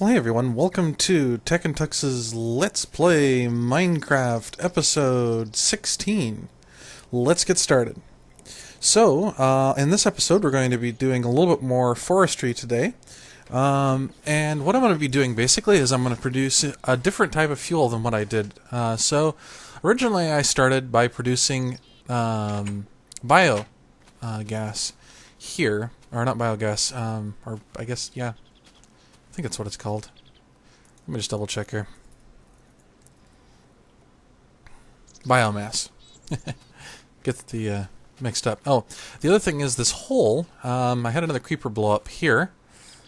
Well, hey everyone, welcome to Techntux's Let's Play Minecraft episode 16. Let's get started. So, in this episode we're going to be doing a little bit more forestry today. And what I'm going to be doing basically is I'm going to produce a different type of fuel than what I did. So, originally I started by producing bio gas here. Or not biogas, or I guess, yeah. I think that's what it's called. Let me just double check here. Biomass. Get the mixed up. Oh, the other thing is this hole. I had another creeper blow up here,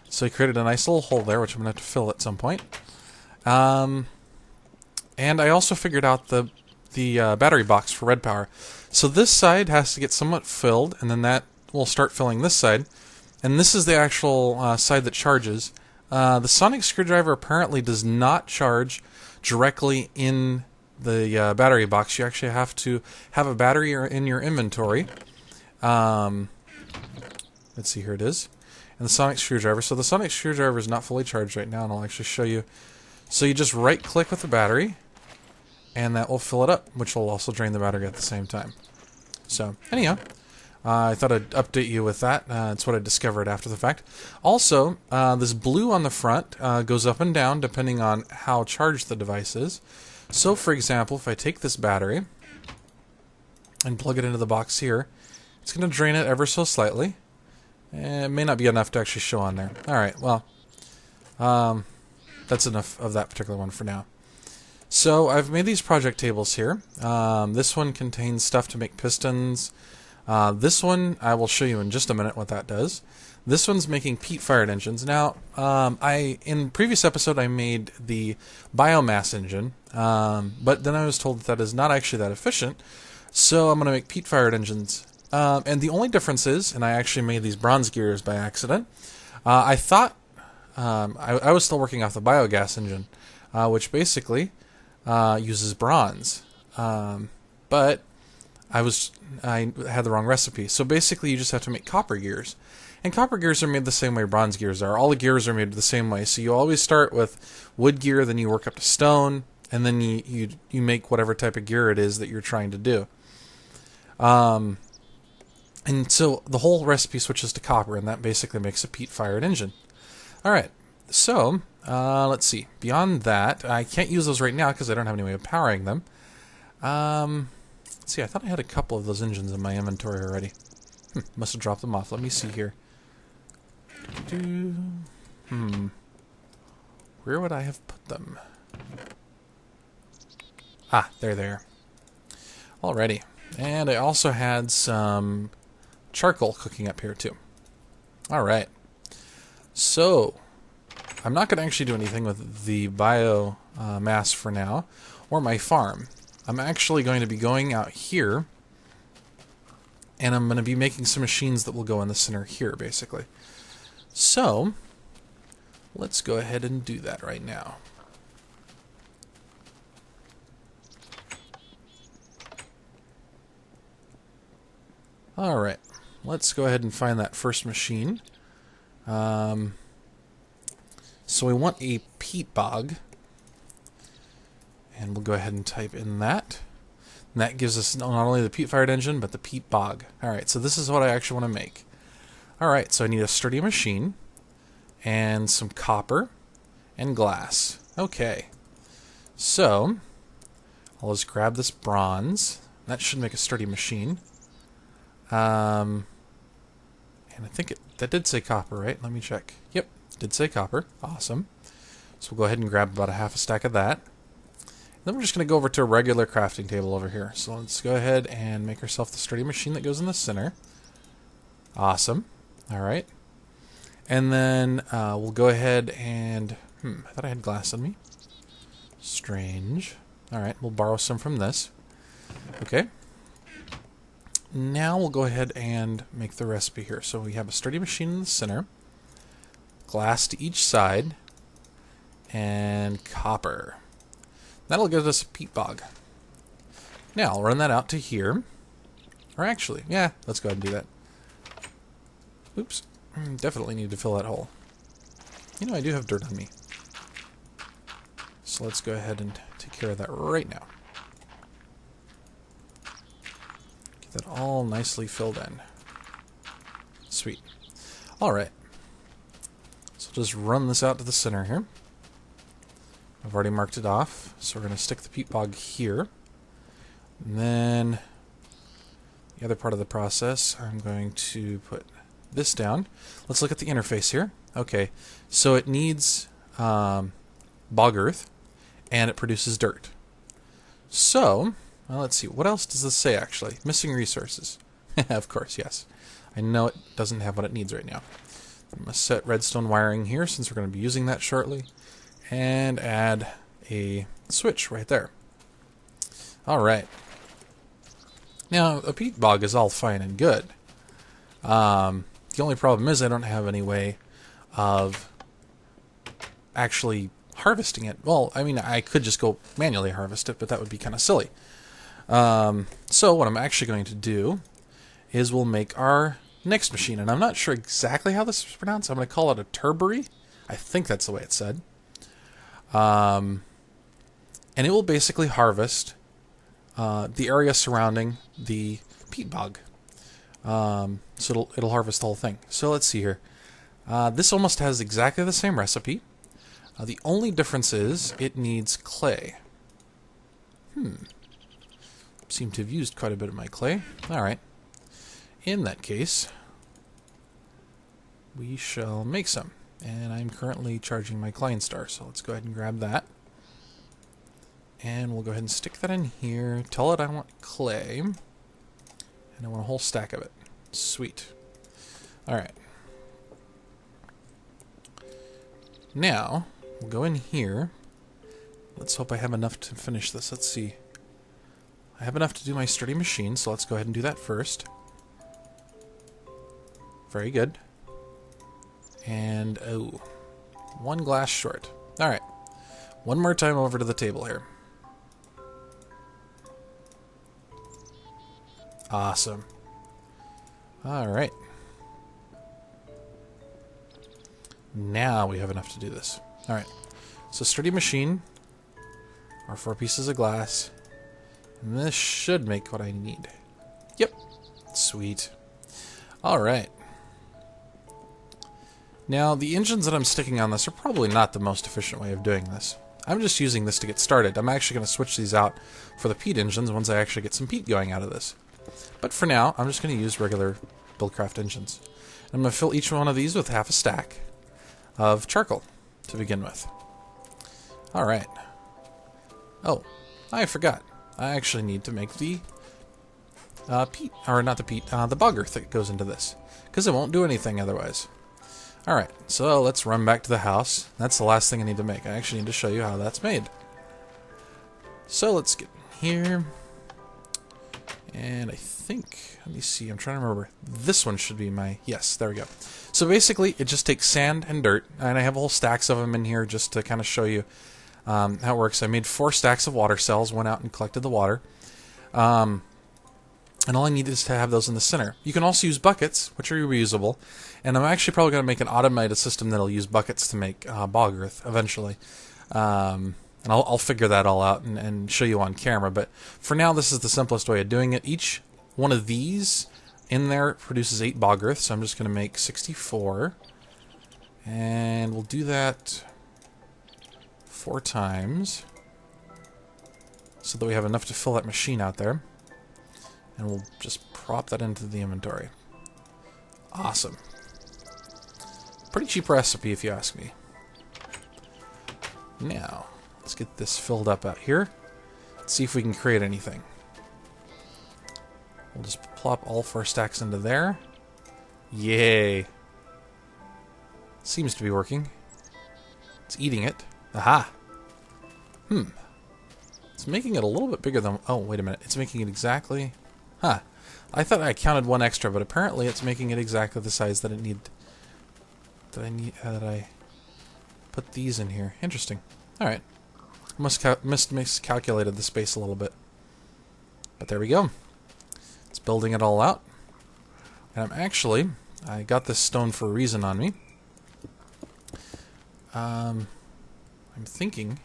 so I created a nice little hole there, which I'm going to have to fill at some point. And I also figured out the battery box for red power. So this side has to get somewhat filled, and then that will start filling this side. And this is the actual side that charges. The sonic screwdriver apparently does not charge directly in the battery box. You actually have to have a battery in your inventory. Let's see, here it is. And the sonic screwdriver. So the sonic screwdriver is not fully charged right now, and I'll actually show you. So you just right-click with the battery, and that will fill it up, which will also drain the battery at the same time. So, anyhow. I thought I'd update you with that. It's what I discovered after the fact. Also, this blue on the front goes up and down depending on how charged the device is. So, for example, if I take this battery and plug it into the box here, it's going to drain it ever so slightly. It may not be enough to actually show on there. Alright, well, that's enough of that particular one for now. So, I've made these project tables here. This one contains stuff to make pistons. This one, I will show you in just a minute what that does. This one's making peat-fired engines. Now, in previous episode I made the biomass engine, but then I was told that is not actually that efficient, so I'm going to make peat-fired engines. And the only difference is, and I actually made these bronze gears by accident, I thought, I was still working off the biogas engine, which basically uses bronze, but I had the wrong recipe. So basically you just have to make copper gears. And copper gears are made the same way bronze gears are. All the gears are made the same way. So you always start with wood gear, then you work up to stone, and then you make whatever type of gear it is that you're trying to do. And so the whole recipe switches to copper, and that basically makes a peat-fired engine. Alright, so let's see. Beyond that, I can't use those right now because I don't have any way of powering them. Let's see, I thought I had a couple of those engines in my inventory already. Must have dropped them off. Let me see here. Where would I have put them? Ah, they're there. Alrighty. And I also had some charcoal cooking up here too. Alright. So, I'm not going to actually do anything with the bio mass for now, or my farm. I'm actually going to be going out here, and I'm going to be making some machines that will go in the center here, basically. So, let's go ahead and do that right now. Alright, let's go ahead and find that first machine. So we want a peat bog. And we'll go ahead and type in that. And that gives us not only the peat-fired engine, but the peat bog. Alright, so this is what I actually want to make. Alright, so I need a sturdy machine, and some copper, and glass. Okay. So, I'll just grab this bronze. That should make a sturdy machine. And I think that did say copper, right? Let me check. Yep, did say copper. Awesome. So we'll go ahead and grab about a half a stack of that. Then we're just going to go over to a regular crafting table over here. So let's go ahead and make ourselves the sturdy machine that goes in the center. Awesome. Alright. And then we'll go ahead and... I thought I had glass on me. Strange. Alright, we'll borrow some from this. Okay. Now we'll go ahead and make the recipe here. So we have a sturdy machine in the center. Glass to each side. And copper. That'll give us a peat bog. Now, I'll run that out to here. Or actually, yeah, let's go ahead and do that. Oops. Definitely need to fill that hole. You know, I do have dirt on me. So let's go ahead and take care of that right now. Get that all nicely filled in. Sweet. Alright. So just run this out to the center here. I've already marked it off, so we're going to stick the peat bog here. And then the other part of the process, I'm going to put this down. Let's look at the interface here. Okay, so it needs bog earth, and it produces dirt. So, well, let's see, what else does this say actually? Missing resources. Of course, yes. I know it doesn't have what it needs right now. I'm going to set redstone wiring here since we're going to be using that shortly, and add a switch right there. Alright. Now, a peat bog is all fine and good. The only problem is I don't have any way of actually harvesting it. Well, I mean, I could just go manually harvest it, but that would be kind of silly. So what I'm actually going to do is we'll make our next machine, and I'm not sure exactly how this is pronounced. I'm going to call it a turbary. I think that's the way it's said. And it will basically harvest the area surrounding the peat bog. So it'll harvest the whole thing. So let's see here. This almost has exactly the same recipe. The only difference is it needs clay. Seem to have used quite a bit of my clay. Alright. In that case, we shall make some. And I'm currently charging my Klein Star, so let's go ahead and grab that. And we'll go ahead and stick that in here. Tell it I want clay. And I want a whole stack of it. Sweet. Alright. Now, we'll go in here. Let's hope I have enough to finish this. Let's see. I have enough to do my sturdy machine, so let's go ahead and do that first. Very good. And, oh, one glass short. Alright. One more time over to the table here. Awesome. Alright. Now we have enough to do this. Alright. So sturdy machine. Our 4 pieces of glass. And this should make what I need. Yep. Sweet. Alright. Now, the engines that I'm sticking on this are probably not the most efficient way of doing this. I'm just using this to get started. I'm actually going to switch these out for the peat engines once I actually get some peat going out of this. But for now, I'm just going to use regular Buildcraft engines. I'm going to fill each one of these with half a stack of charcoal to begin with. Alright. Oh, I forgot. I actually need to make the peat, or not the peat, the bog earth that goes into this. Because it won't do anything otherwise. Alright, so let's run back to the house. That's the last thing I need to make. I actually need to show you how that's made. So let's get here. And I think, let me see, I'm trying to remember. This one should be my, yes, there we go. So basically, it just takes sand and dirt, and I have whole stacks of them in here just to kind of show you how it works. I made 4 stacks of water cells, went out and collected the water. And all I need is to have those in the center. You can also use buckets, which are reusable. And I'm actually probably going to make an automated system that'll use buckets to make bog earth eventually. And I'll figure that all out and show you on camera. But for now, this is the simplest way of doing it. Each one of these in there produces 8 bog earth. So I'm just going to make 64. And we'll do that 4 times. So that we have enough to fill that machine out there. And we'll just prop that into the inventory. Awesome. Pretty cheap recipe if you ask me. Now, let's get this filled up out here. Let's see if we can create anything. We'll just plop all 4 stacks into there. Yay. Seems to be working. It's eating it. Aha! It's making it a little bit bigger than... Oh, wait a minute. It's making it exactly... Huh. I thought I counted 1 extra, but apparently it's making it exactly the size that it needed. That I put these in here. Interesting. Alright. Miscalculated the space a little bit. But there we go. It's building it all out. And I got this stone for a reason on me. I'm thinking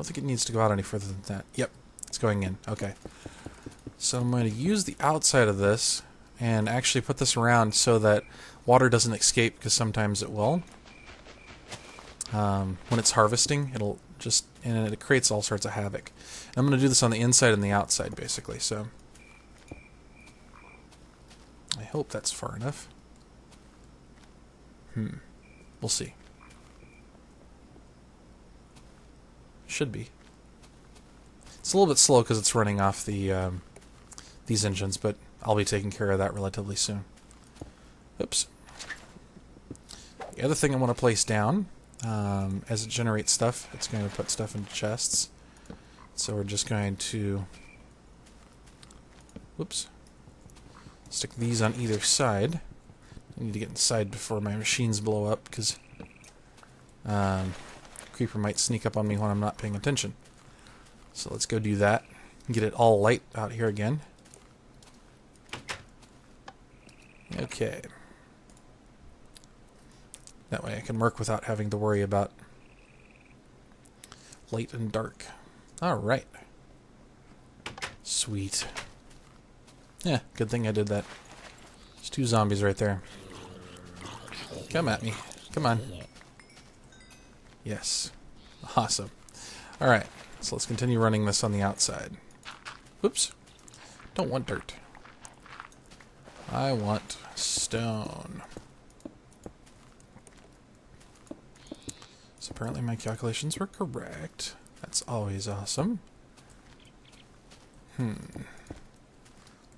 don't think it needs to go out any further than that. Yep, it's going in. Okay. So I'm going to use the outside of this and actually put this around so that water doesn't escape, because sometimes it will. When it's harvesting, it'll just, and it creates all sorts of havoc. And I'm going to do this on the inside and the outside, basically, so I hope that's far enough. We'll see. Should be. It's a little bit slow because it's running off the these engines, but I'll be taking care of that relatively soon. Oops. The other thing I want to place down, as it generates stuff, it's going to put stuff into chests. So we're just going to, whoops, stick these on either side. I need to get inside before my machines blow up, because creeper might sneak up on me when I'm not paying attention. So let's go do that. Get it all light out here again. Okay. That way I can work without having to worry about light and dark. Alright. Sweet. Yeah, good thing I did that. There's 2 zombies right there. Come at me. Come on. Yes. Awesome. Alright, so let's continue running this on the outside. Whoops. Don't want dirt. I want stone. So apparently my calculations were correct. That's always awesome.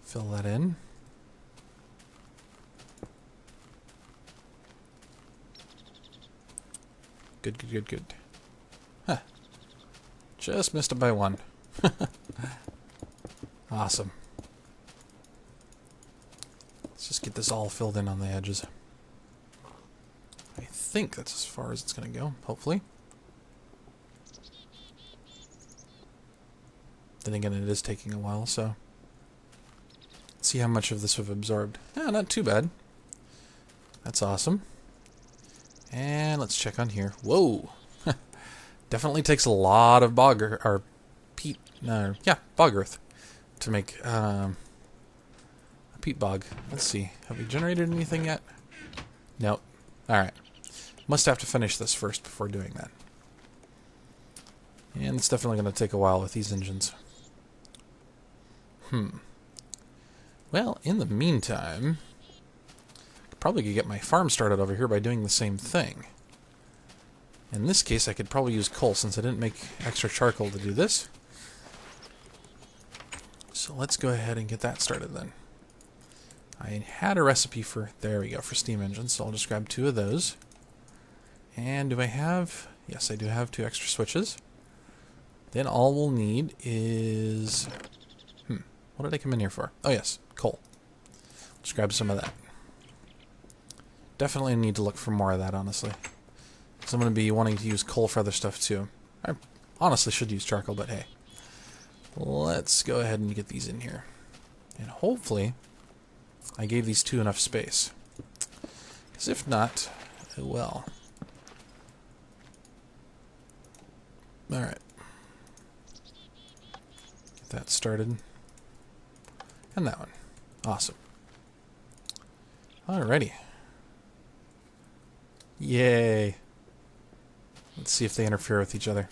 Fill that in. Good, good, good, good. Huh. Just missed it by 1. Awesome. Let's just get this all filled in on the edges. I think that's as far as it's going to go, hopefully. Then again, it is taking a while, so let's see how much of this we've absorbed. Yeah, not too bad. That's awesome. And let's check on here. Whoa! Definitely takes a lot of bog or peat. Yeah, bog earth to make a peat bog. Let's see. Have we generated anything yet? Nope. All right. Must have to finish this first before doing that. And it's definitely going to take a while with these engines. Well, in the meantime, I probably could get my farm started over here by doing the same thing. In this case, I could probably use coal since I didn't make extra charcoal to do this. So let's go ahead and get that started then. I had a recipe for, there we go, for steam engines, so I'll just grab 2 of those. And do I have, yes, I do have 2 extra switches. Then all we'll need is, what did I come in here for? Oh yes, coal. Just grab some of that. Definitely need to look for more of that, honestly. Because I'm going to be wanting to use coal for other stuff too. I honestly should use charcoal, but hey. Let's go ahead and get these in here. And hopefully, I gave these 2 enough space. Because if not, it will. Alright. Get that started. And that one. Awesome. Alrighty. Yay. Let's see if they interfere with each other.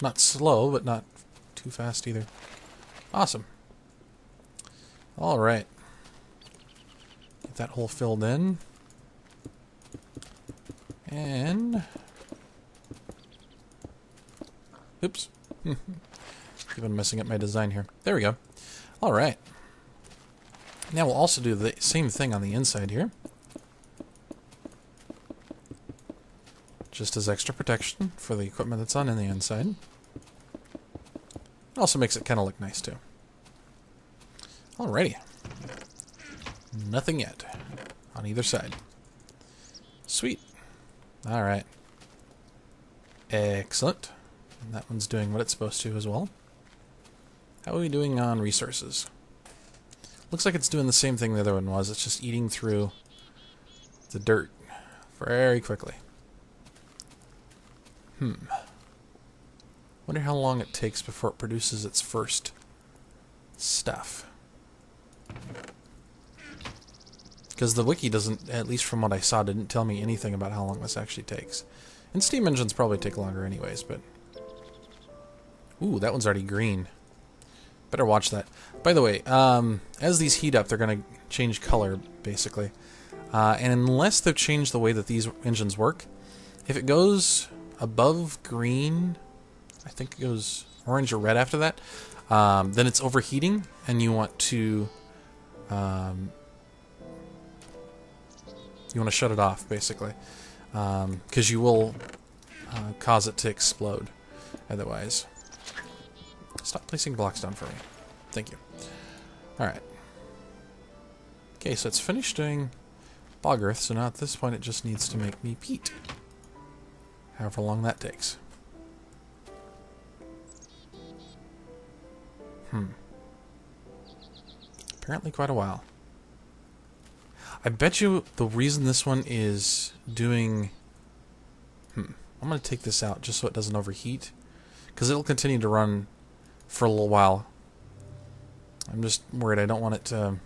Not slow, but not too fast either. Awesome. Alright. Get that hole filled in. And oops. Keep on messing up my design here. There we go. Alright. Now we'll also do the same thing on the inside here. Just as extra protection for the equipment that's on in the inside. It also makes it kind of look nice too. Alrighty. Nothing yet on either side. Sweet. Alright. Excellent. And that one's doing what it's supposed to as well. How are we doing on resources? Looks like it's doing the same thing the other one was. It's just eating through the dirt very quickly. Wonder how long it takes before it produces its first stuff. Because the wiki doesn't, at least from what I saw, didn't tell me anything about how long this actually takes. And steam engines probably take longer anyways, but... Ooh, that one's already green. Better watch that. By the way, as these heat up, they're going to change color, basically. And unless they've changed the way that these engines work, if it goes above green, I think it goes orange or red after that, then it's overheating, and you want to shut it off, basically, because you will cause it to explode otherwise. Stop placing blocks down for me. Thank you. Alright. Okay, so it's finished doing bog earth, so now at this point it just needs to make me peat. However long that takes. Apparently quite a while. I bet you the reason this one is doing... I'm going to take this out just so it doesn't overheat. Because it'll continue to run for a little while. I'm just worried I don't want it to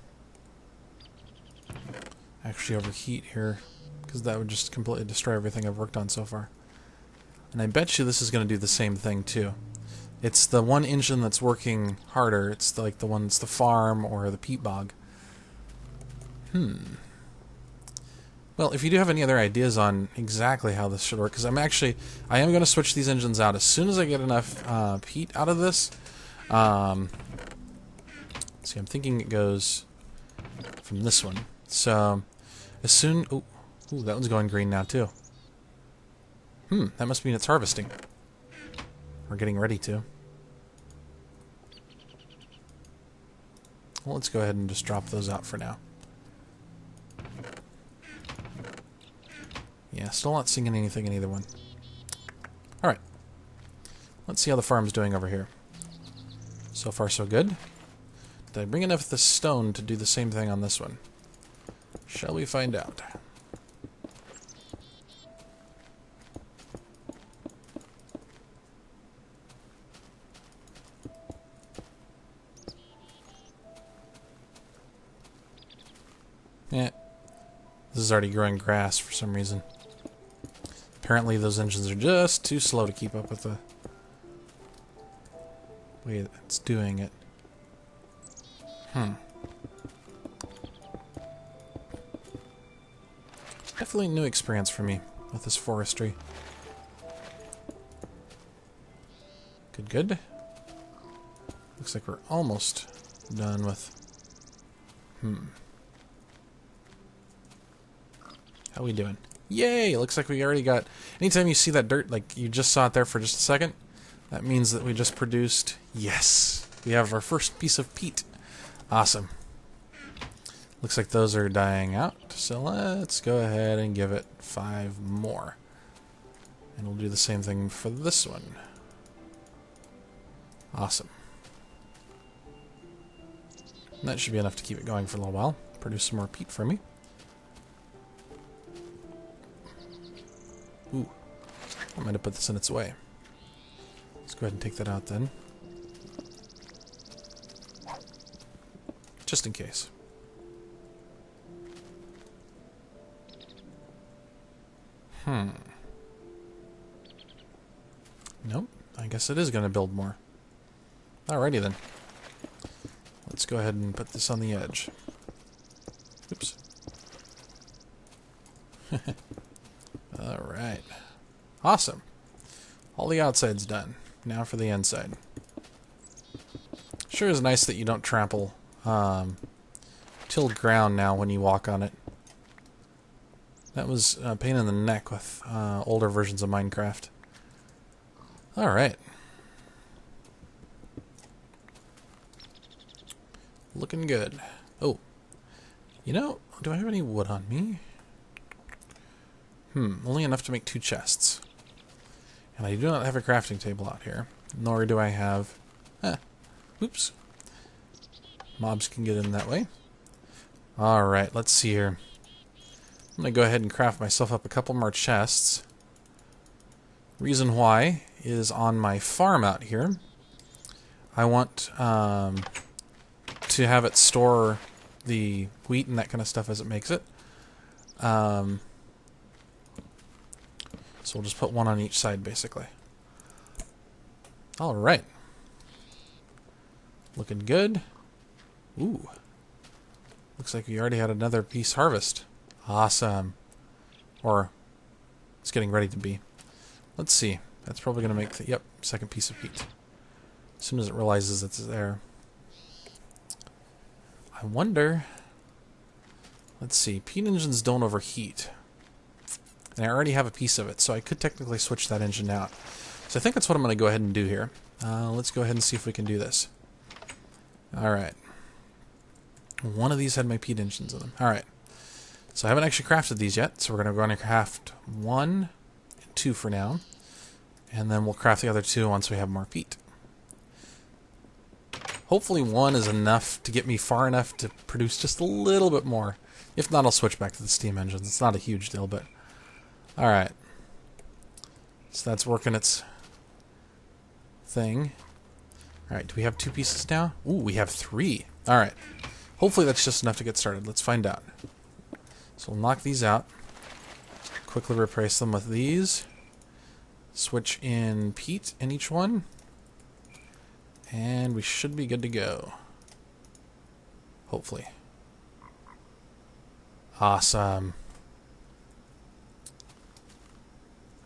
actually overheat here. Because that would just completely destroy everything I've worked on so far. And I bet you this is going to do the same thing too. It's the one engine that's working harder. It's like the one that's the farm or the peat bog. Well, if you do have any other ideas on exactly how this should work, because I am going to switch these engines out as soon as I get enough peat out of this. See, I'm thinking it goes from this one. So, as soon... Ooh, that one's going green now, too. That must mean it's harvesting. We're getting ready to. Well, let's go ahead and just drop those out for now. Yeah, still not seeing anything in either one. Alright. Let's see how the farm's doing over here. So far, so good. Did I bring enough of the stone to do the same thing on this one? Shall we find out? Yeah. This is already growing grass for some reason. Apparently those engines are just too slow to keep up with the way it's doing it. Definitely a new experience for me with this forestry. Good, good. Looks like we're almost done with... How we doing? Yay! Looks like we already got... Anytime you see that dirt, like you just saw it there for just a second, that means that we just produced... Yes! We have our first piece of peat. Awesome. Looks like those are dying out, so let's go ahead and give it 5 more. And we'll do the same thing for this one. Awesome. And that should be enough to keep it going for a little while. Produce some more peat for me. Ooh, I might have put this in its way. Let's go ahead and take that out then. Just in case. Nope, I guess it is going to build more. Alrighty then. Let's go ahead and put this on the edge. Oops. Alright. Awesome. All the outside's done. Now for the inside. Sure is nice that you don't trample tilled ground now when you walk on it. That was a pain in the neck with older versions of Minecraft. Alright. Looking good. Oh. You know, do I have any wood on me? Only enough to make 2 chests. And I do not have a crafting table out here. Nor do I have... Oops. Mobs can get in that way. Alright, let's see here. I'm going to go ahead and craft myself up a couple more chests. Reason why is on my farm out here, I want to have it store the wheat and that kind of stuff as it makes it. So we'll just put one on each side, basically. Alright. Looking good. Ooh. Looks like we already had another piece harvest. Awesome. Or, it's getting ready to be. Let's see. That's probably going to make the, yep, second piece of peat. As soon as it realizes it's there. I wonder... Let's see. Peat engines don't overheat. And I already have a piece of it, so I could technically switch that engine out. So I think that's what I'm going to go ahead and do here. Let's go ahead and see if we can do this. Alright. One of these had my peat engines in them. Alright. So I haven't actually crafted these yet, so we're going to go on and craft 1 and 2 for now. And then we'll craft the other 2 once we have more peat. Hopefully 1 is enough to get me far enough to produce just a little bit more. If not, I'll switch back to the steam engines. It's not a huge deal, but... Alright. So that's working its thing. Alright, do we have 2 pieces now? Ooh, we have 3. Alright. Hopefully that's just enough to get started. Let's find out. So we'll knock these out. Quickly replace them with these. Switch in peat in each one. And we should be good to go. Hopefully. Awesome.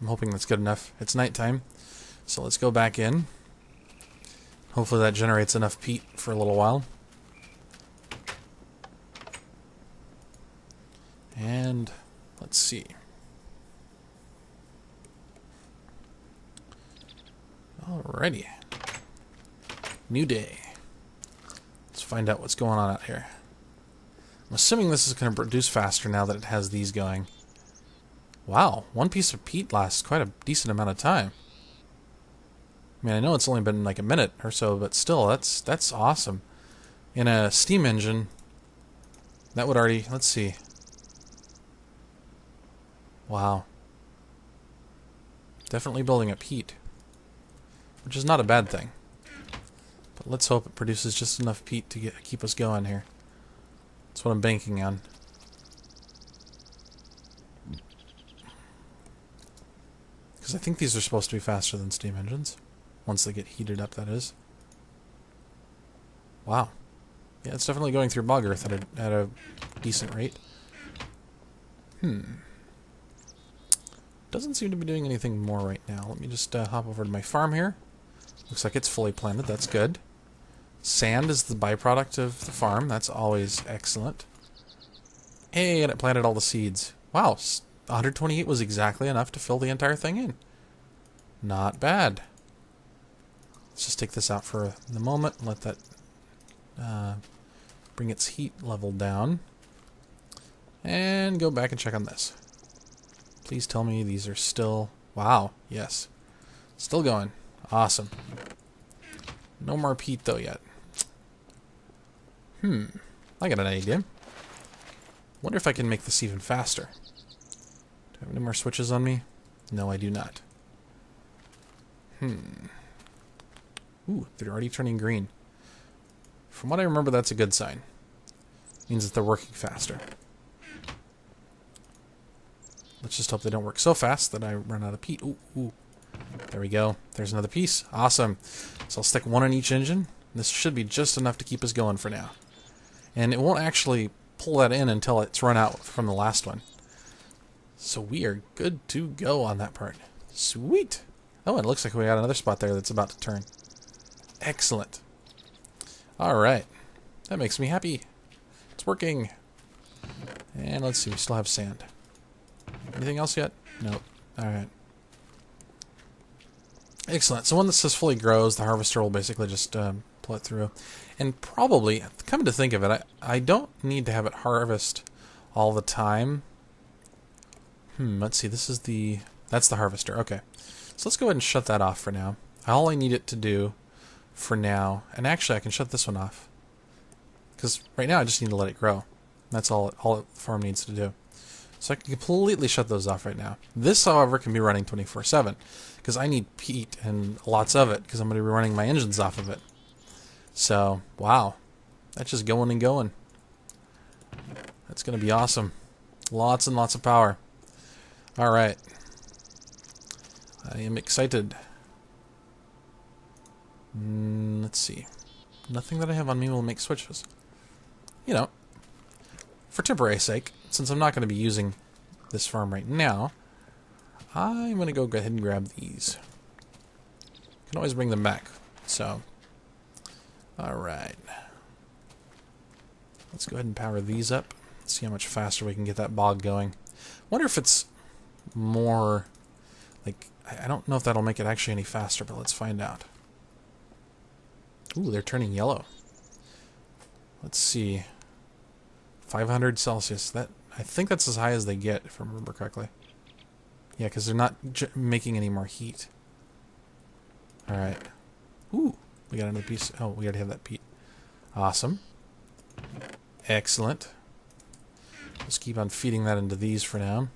I'm hoping that's good enough. It's nighttime. So let's go back in. Hopefully that generates enough peat for a little while. And let's see. Alrighty. New day. Let's find out what's going on out here. I'm assuming this is going to produce faster now that it has these going. Wow, 1 piece of peat lasts quite a decent amount of time. I mean, I know it's only been like a minute or so, but still, that's awesome. In a steam engine, that would already... Let's see. Wow. Definitely building up heat. Which is not a bad thing. But let's hope it produces just enough peat to keep us going here. That's what I'm banking on. Because I think these are supposed to be faster than steam engines. Once they get heated up, that is. Wow. Yeah, it's definitely going through bog earth at a decent rate. Doesn't seem to be doing anything more right now. Let me just hop over to my farm here. Looks like it's fully planted. That's good. Sand is the byproduct of the farm. That's always excellent. Hey, and it planted all the seeds. Wow, 128 was exactly enough to fill the entire thing in. Not bad. Let's just take this out for the moment and let that bring its heat level down. And go back and check on this. Please tell me these are still... Wow, yes. Still going. Awesome. No more peat though yet. I got an idea. Wonder if I can make this even faster. Do I have any more switches on me? No, I do not. Ooh, they're already turning green. From what I remember, that's a good sign. Means that they're working faster. Let's just hope they don't work so fast that I run out of peat. Ooh. There we go. There's another piece. Awesome. So I'll stick 1 in each engine. This should be just enough to keep us going for now. And it won't actually pull that in until it's run out from the last one. So we are good to go on that part. Sweet. Oh, it looks like we got another spot there that's about to turn. Excellent. Alright. That makes me happy. It's working. And let's see, we still have sand. Anything else yet? Nope. Alright. Excellent. So when this fully grows, the harvester will basically just pull it through. And probably, coming to think of it, I don't need to have it harvest all the time. Let's see, this is the... That's the harvester. Okay. So let's go ahead and shut that off for now. All I need it to do for now... And actually, I can shut this one off. Because right now, I just need to let it grow. That's all the farm needs to do. So I can completely shut those off right now. This, however, can be running 24/7 because I need peat and lots of it because I'm going to be running my engines off of it. So, wow. That's just going and going. That's going to be awesome. Lots and lots of power. Alright. I am excited. Let's see. Nothing that I have on me will make switches. You know, for temporary sake, since I'm not going to be using this farm right now, I'm going to go ahead and grab these. Can always bring them back. So, alright. Let's go ahead and power these up. See how much faster we can get that bog going. Wonder if it's more, like, I don't know if that'll make it actually any faster, but let's find out. Ooh, they're turning yellow. Let's see. 500 Celsius. That, I think that's as high as they get, if I remember correctly. Yeah, because they're not making any more heat. Alright. Ooh, we got another piece. Oh, we already have that peat. Awesome. Excellent. Let's keep on feeding that into these for now.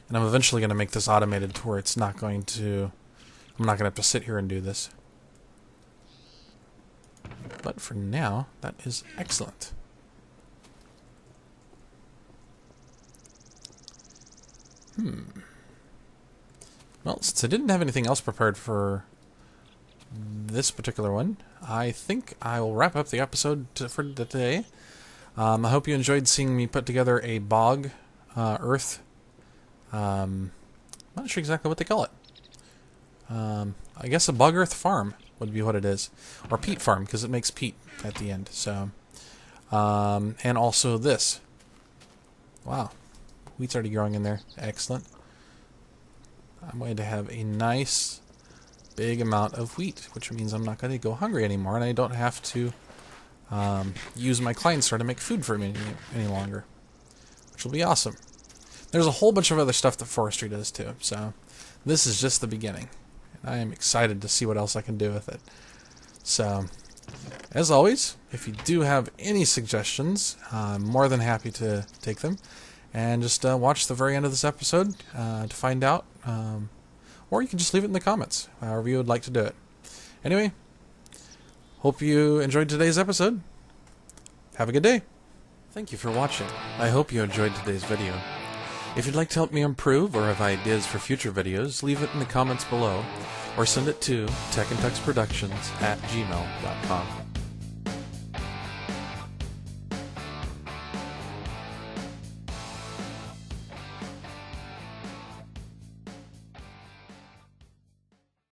And I'm eventually going to make this automated to where it's not going to... I'm not going to have to sit here and do this. But for now, that is excellent. Well, since I didn't have anything else prepared for this particular one, I think I will wrap up the episode for today. I hope you enjoyed seeing me put together a bog earth. I'm not sure exactly what they call it. I guess a bog earth farm would be what it is, or peat farm because it makes peat at the end. So, and also this. Wow, wheat's already growing in there. Excellent. I'm going to have a nice big amount of wheat, which means I'm not going to go hungry anymore, and I don't have to use my client store to make food for me any longer, which will be awesome. There's a whole bunch of other stuff that forestry does too, so this is just the beginning. And I am excited to see what else I can do with it. So, as always, if you do have any suggestions, I'm more than happy to take them. And just watch the very end of this episode to find out. Or you can just leave it in the comments, however you would like to do it. Anyway, hope you enjoyed today's episode. Have a good day. Thank you for watching. I hope you enjoyed today's video. If you'd like to help me improve or have ideas for future videos, leave it in the comments below or send it to techntuxproductions@gmail.com.